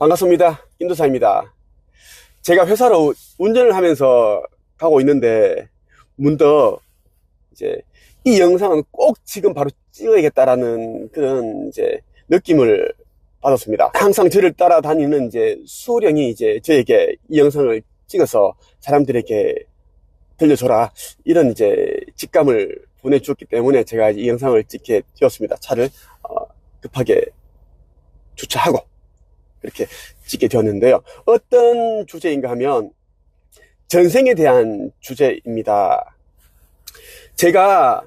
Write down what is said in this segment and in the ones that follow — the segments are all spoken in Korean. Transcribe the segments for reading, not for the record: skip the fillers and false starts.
반갑습니다. 인도사입니다. 제가 회사로 운전을 하면서 가고 있는데 문득 이제 이 영상은 꼭 지금 바로 찍어야겠다라는 그런 이제 느낌을 받았습니다. 항상 저를 따라다니는 이제 수령이 이제 저에게 이 영상을 찍어서 사람들에게 들려줘라 이런 이제 직감을 보내주었기 때문에 제가 이 영상을 찍게 되었습니다. 차를 급하게 주차하고 그렇게 찍게 되었는데요. 어떤 주제인가 하면 전생에 대한 주제입니다. 제가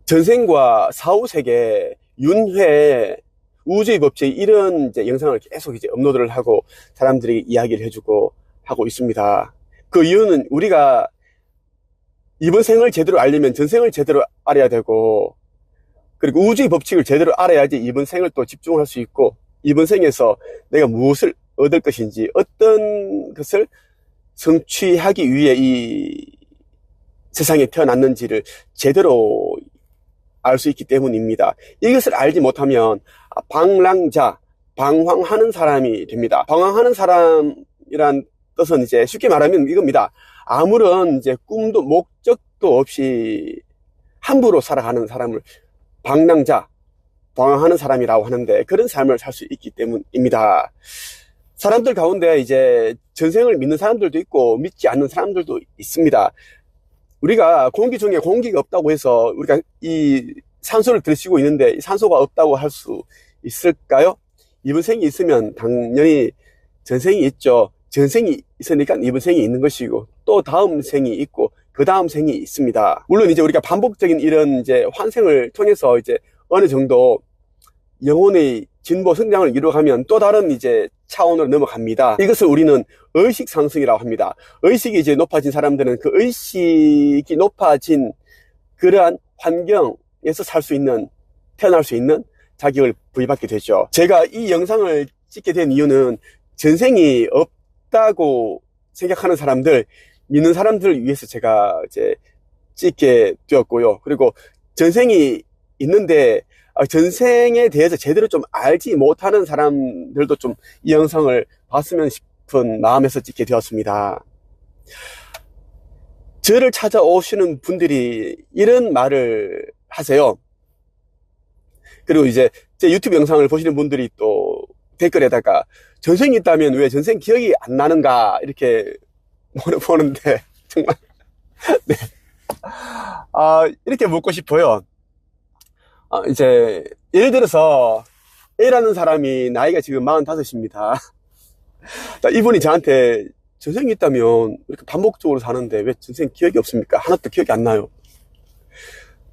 전생과 사후세계, 윤회, 우주의 법칙 이런 이제 영상을 계속 이제 업로드를 하고 사람들에게 이야기를 해주고 하고 있습니다. 그 이유는 우리가 이번 생을 제대로 알려면 전생을 제대로 알아야 되고, 그리고 우주의 법칙을 제대로 알아야지 이번 생을 또 집중을 할 수 있고, 이번 생에서 내가 무엇을 얻을 것인지, 어떤 것을 성취하기 위해 이 세상에 태어났는지를 제대로 알 수 있기 때문입니다. 이것을 알지 못하면 방랑자, 방황하는 사람이 됩니다. 방황하는 사람이란 뜻은 이제 쉽게 말하면 이겁니다. 아무런 이제 꿈도 목적도 없이 함부로 살아가는 사람을 방랑자, 방황하는 사람이라고 하는데, 그런 삶을 살 수 있기 때문입니다. 사람들 가운데 이제 전생을 믿는 사람들도 있고 믿지 않는 사람들도 있습니다. 우리가 공기 중에 공기가 없다고 해서 우리가 이 산소를 들이쉬고 있는데 이 산소가 없다고 할 수 있을까요? 이번 생이 있으면 당연히 전생이 있죠. 전생이 있으니까 이번 생이 있는 것이고, 또 다음 생이 있고 그 다음 생이 있습니다. 물론 이제 우리가 반복적인 이런 이제 환생을 통해서 이제 어느 정도 영혼의 진보 성장을 이루어가면 또 다른 이제 차원으로 넘어갑니다. 이것을 우리는 의식 상승이라고 합니다. 의식이 이제 높아진 사람들은 그 의식이 높아진 그러한 환경에서 살 수 있는, 태어날 수 있는 자격을 부여받게 되죠. 제가 이 영상을 찍게 된 이유는 전생이 없다고 생각하는 사람들, 믿는 사람들을 위해서 제가 이제 찍게 되었고요. 그리고 전생이 있는데 전생에 대해서 제대로 좀 알지 못하는 사람들도 좀 이 영상을 봤으면 싶은 마음에서 찍게 되었습니다. 저를 찾아오시는 분들이 이런 말을 하세요. 그리고 이제 제 유튜브 영상을 보시는 분들이 또 댓글에다가 전생이 있다면 왜 전생 기억이 안 나는가 이렇게 물어보는데 정말 네. 이렇게 묻고 싶어요. 이제 예를 들어서 A라는 사람이 나이가 지금 45입니다. 이분이 저한테 전생이 있다면 이렇게 반복적으로 사는데 왜 전생 기억이 없습니까? 하나도 기억이 안 나요.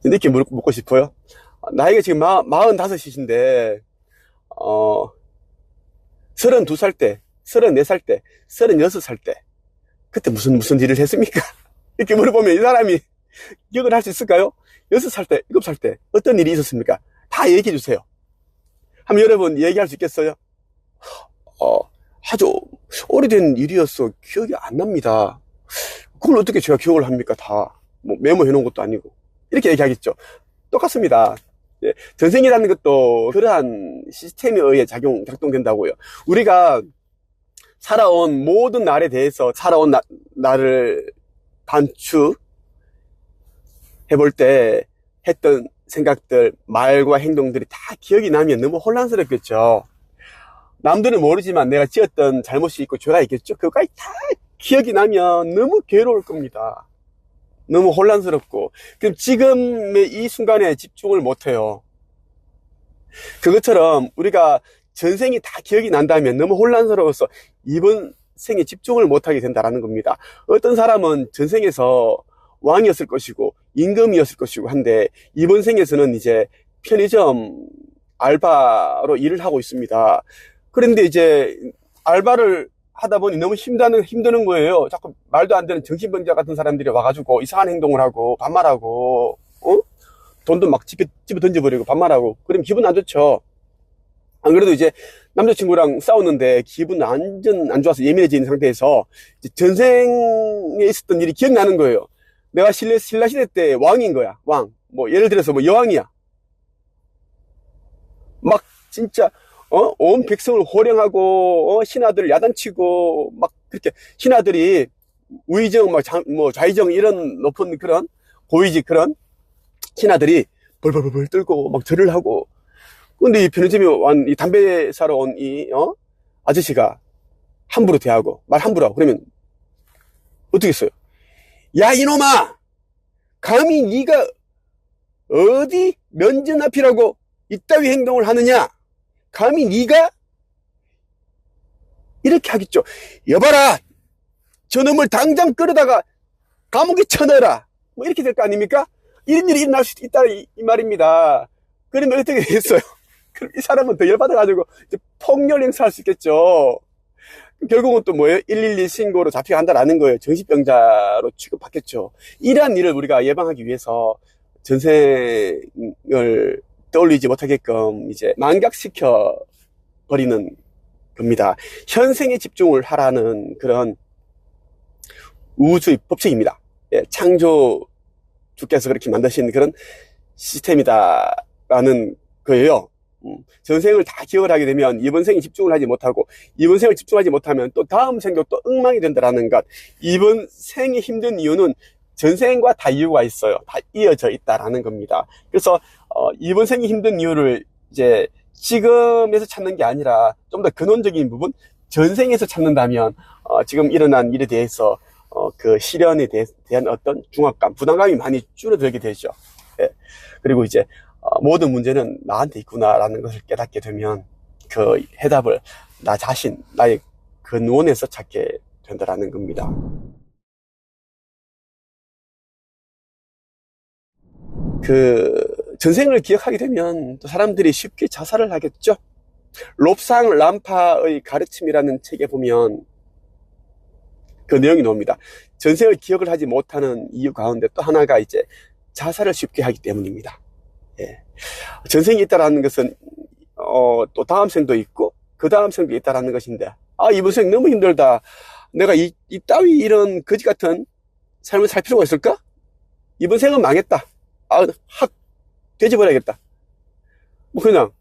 이렇게 묻고 싶어요. 나이가 지금 45이신데 32살 때, 34살 때, 36살 때 그때 무슨 일을 했습니까? 이렇게 물어보면 이 사람이 기억을 할 수 있을까요? 6살 때, 7살 때 어떤 일이 있었습니까? 다 얘기해 주세요. 한번 여러분 얘기할 수 있겠어요? 아주 오래된 일이었어. 기억이 안 납니다. 그걸 어떻게 제가 기억을 합니까? 다 뭐 메모해 놓은 것도 아니고. 이렇게 얘기하겠죠. 똑같습니다. 예, 전생이라는 것도 그러한 시스템에 의해 작동된다고요. 우리가 살아온 모든 날에 대해서 살아온 날을 단축 해볼 때 했던 생각들, 말과 행동들이 다 기억이 나면 너무 혼란스럽겠죠. 남들은 모르지만 내가 지었던 잘못이 있고 죄가 있겠죠. 그거까지 다 기억이 나면 너무 괴로울 겁니다. 너무 혼란스럽고. 그럼 지금의 이 순간에 집중을 못해요. 그것처럼 우리가 전생이 다 기억이 난다면 너무 혼란스러워서 이번 생에 집중을 못하게 된다는 겁니다. 어떤 사람은 전생에서 왕이었을 것이고 임금이었을 것이고 한데 이번 생에서는 이제 편의점 알바로 일을 하고 있습니다. 그런데 이제 알바를 하다 보니 너무 힘드는 거예요. 자꾸 말도 안 되는 정신병자 같은 사람들이 와가지고 이상한 행동을 하고 반말하고 돈도 막 집에 던져버리고 반말하고 그러면 기분 안 좋죠. 안 그래도 이제 남자친구랑 싸웠는데 기분 완전 안 좋아서 예민해진 상태에서 이제 전생에 있었던 일이 기억나는 거예요. 내가 신라시대 때 왕인 거야. 왕. 뭐 예를 들어서 뭐 여왕이야. 막 진짜 온 백성을 호령하고, 신하들을 야단치고, 막 그렇게, 신하들이 우의정, 좌의정 이런 높은 그런, 고위직 그런 신하들이 벌벌벌 떨고 막 절을 하고, 근데 이 편의점에 이 담배 사러 온 아저씨가 함부로 대하고, 말 함부로 하고, 그러면 어떻게 했어요? 야, 이놈아! 감히 네가 어디 면전 앞이라고 이따위 행동을 하느냐? 감히 네가 이렇게 하겠죠. 여봐라, 저놈을 당장 끌어다가 감옥에 쳐넣어라. 뭐 이렇게 될 거 아닙니까? 이런 일이 일어날 수도 있다 이 말입니다. 그러면 어떻게 됐어요? 그럼 이 사람은 더 열받아가지고 이제 폭력 행사할 수 있겠죠. 결국은 또 뭐예요? 112 신고로 잡혀간다라는 거예요. 정신병자로 취급받겠죠. 이러한 일을 우리가 예방하기 위해서 전생을 떠올리지 못하게끔 이제 망각시켜 버리는 겁니다. 현생에 집중을 하라는 그런 우주의 법칙입니다. 예, 창조주께서 그렇게 만드신 그런 시스템이다라는 거예요. 전생을 다 기억을 하게 되면 이번 생에 집중을 하지 못하고, 이번 생을 집중하지 못하면 또 다음 생도 또 엉망이 된다라는 것. 이번 생이 힘든 이유는 전생과 다 이유가 있어요. 다 이어져 있다라는 겁니다. 그래서 이번 생이 힘든 이유를 이제 지금에서 찾는 게 아니라 좀 더 근원적인 부분, 전생에서 찾는다면 지금 일어난 일에 대해서 그 시련에 대한 어떤 중압감, 부담감이 많이 줄어들게 되죠. 예. 그리고 이제 모든 문제는 나한테 있구나라는 것을 깨닫게 되면 그 해답을 나 자신, 나의 근원에서 찾게 된다라는 겁니다. 그 전생을 기억하게 되면 또 사람들이 쉽게 자살을 하겠죠. 롭상 람파의 가르침이라는 책에 보면 그 내용이 나옵니다. 전생을 기억을 하지 못하는 이유 가운데 또 하나가 이제 자살을 쉽게 하기 때문입니다. 예. 전생이 있다라는 것은 또 다음 생도 있고 그 다음 생도 있다라는 것인데, 이번 생 너무 힘들다, 내가 이 따위 이런 거지 같은 삶을 살 필요가 있을까? 이번 생은 망했다, 확 뒤집어야겠다, 뭐 그냥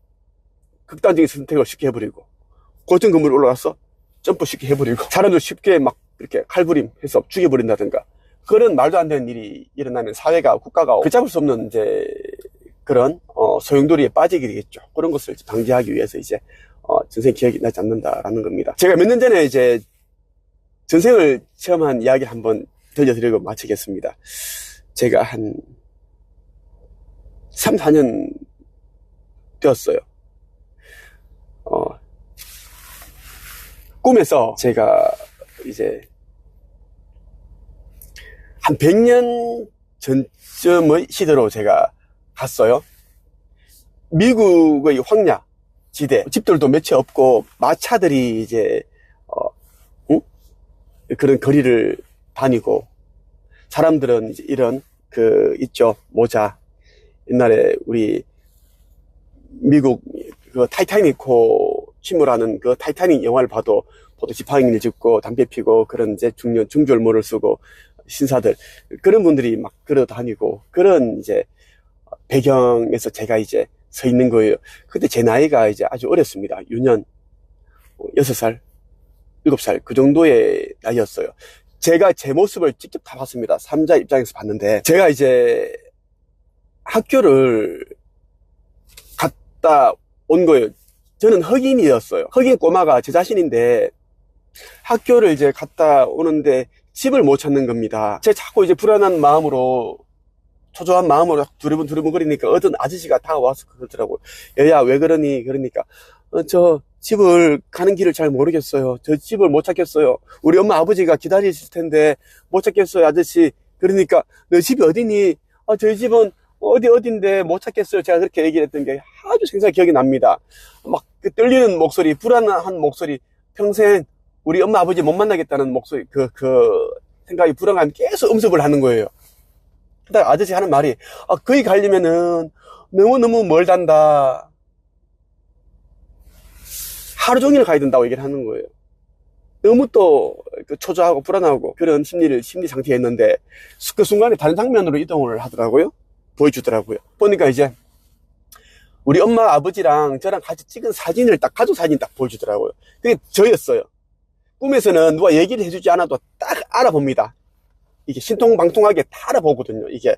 극단적인 선택을 쉽게 해버리고, 고층 건물 올라가서 점프 쉽게 해버리고, 사람들 쉽게 막 이렇게 칼부림해서 죽여버린다든가, 그런 말도 안 되는 일이 일어나면 사회가, 국가가 걷잡을 수 없는 이제 그런 소용돌이에 빠지게 되겠죠. 그런 것을 방지하기 위해서 이제 전생 기억이 나지 않는다라는 겁니다. 제가 몇 년 전에 이제 전생을 체험한 이야기를 한번 들려드리고 마치겠습니다. 제가 한 3, 4년 되었어요. 꿈에서 제가 이제 한 100년 전쯤의 시대로 제가 갔어요. 미국의 황야 지대, 집들도 몇 채 없고 마차들이 이제 그런 거리를 다니고, 사람들은 이제 이런 있죠, 모자, 옛날에 우리 미국 그 타이타닉호 침몰하는 그 타이타닉 영화를 봐도 지팡이를 짚고 담배 피고 그런 이제 중절모를 쓰고 신사들, 그런 분들이 막 걸어 다니고, 그런 이제 배경에서 제가 이제 서 있는 거예요. 그때 제 나이가 이제 아주 어렸습니다. 유년 6살, 7살 그 정도의 나이였어요. 제가 제 모습을 직접 다 봤습니다. 삼자 입장에서 봤는데, 제가 이제 학교를 갔다 온 거예요. 저는 흑인이었어요. 흑인 꼬마가 제 자신인데 학교를 이제 갔다 오는데 집을 못 찾는 겁니다. 제가 자꾸 이제 불안한 마음으로, 초조한 마음으로 두리번거리니까 어떤 아저씨가 다가와서 그러더라고요. 얘야, 왜 그러니? 그러니까 저 집을 가는 길을 잘 모르겠어요. 저 집을 못 찾겠어요. 우리 엄마 아버지가 기다리실 텐데 못 찾겠어요, 아저씨. 그러니까 너 집이 어디니? 저희 집은 어딘데 못 찾겠어요. 제가 그렇게 얘기를 했던 게 아주 생생하게 기억이 납니다. 막 그 떨리는 목소리, 불안한 목소리, 평생 우리 엄마 아버지 못 만나겠다는 목소리, 그 생각이, 불안감이 계속 음습을 하는 거예요. 그러다가 아저씨 하는 말이, 거기 가려면은 너무너무 멀단다, 하루 종일 가야 된다고 얘기를 하는 거예요. 너무 또 초조하고 불안하고 그런 심리 상태에 있는데, 그 순간에 다른 장면으로 이동을 하더라고요. 보여주더라고요. 보니까 이제 우리 엄마 아버지랑 저랑 같이 찍은 사진을 딱 가족 사진 딱 보여주더라고요. 그게 저였어요. 꿈에서는 누가 얘기를 해주지 않아도 딱 알아봅니다. 이게 신통방통하게 다 알아보거든요. 이게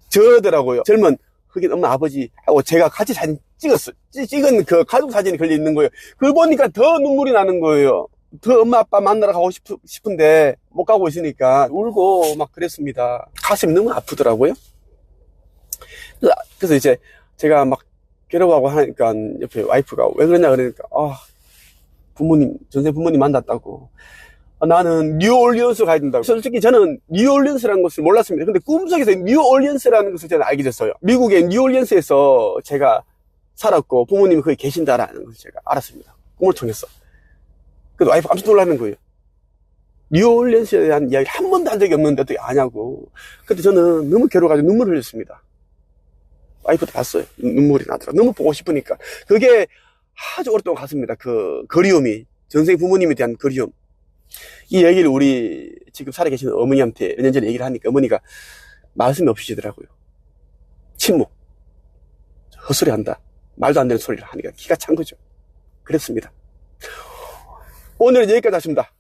저더라고요. 젊은 흑인 엄마 아버지하고 제가 같이 사진 찍은 그 가족 사진이 걸려 있는 거예요. 그걸 보니까 더 눈물이 나는 거예요. 더 엄마 아빠 만나러 가고 싶은데 못 가고 있으니까 울고 막 그랬습니다. 가슴이 너무 아프더라고요. 그래서 이제 제가 막 괴로워하고 하니까 옆에 와이프가 왜 그러냐 그러니까 전세 부모님 만났다고. 나는 뉴올리언스 가야 된다고. 솔직히 저는 뉴올리언스라는 것을 몰랐습니다. 근데 꿈속에서 뉴올리언스라는 것을 저는 알게 됐어요. 미국의 뉴올리언스에서 제가 살았고 부모님이 거기 계신다라는 것을 제가 알았습니다. 꿈을 통해서. 그래서 와이프 깜짝 놀라는 거예요. 뉴올리언스에 대한 이야기를 한 번도 한 적이 없는데 어떻게 아냐고. 근데 저는 너무 괴로워가지고 눈물을 흘렸습니다. 와이프도 봤어요. 눈물이 나더라고요. 너무 보고 싶으니까. 그게 아주 오랫동안 갔습니다. 그 그리움이. 전생 부모님에 대한 그리움. 이 얘기를 우리 지금 살아계시는 어머니한테 몇 년 전에 얘기를 하니까 어머니가 말씀이 없으시더라고요. 침묵. 헛소리 한다. 말도 안 되는 소리를 하니까 기가 찬 거죠. 그랬습니다. 오늘은 여기까지 하십니다.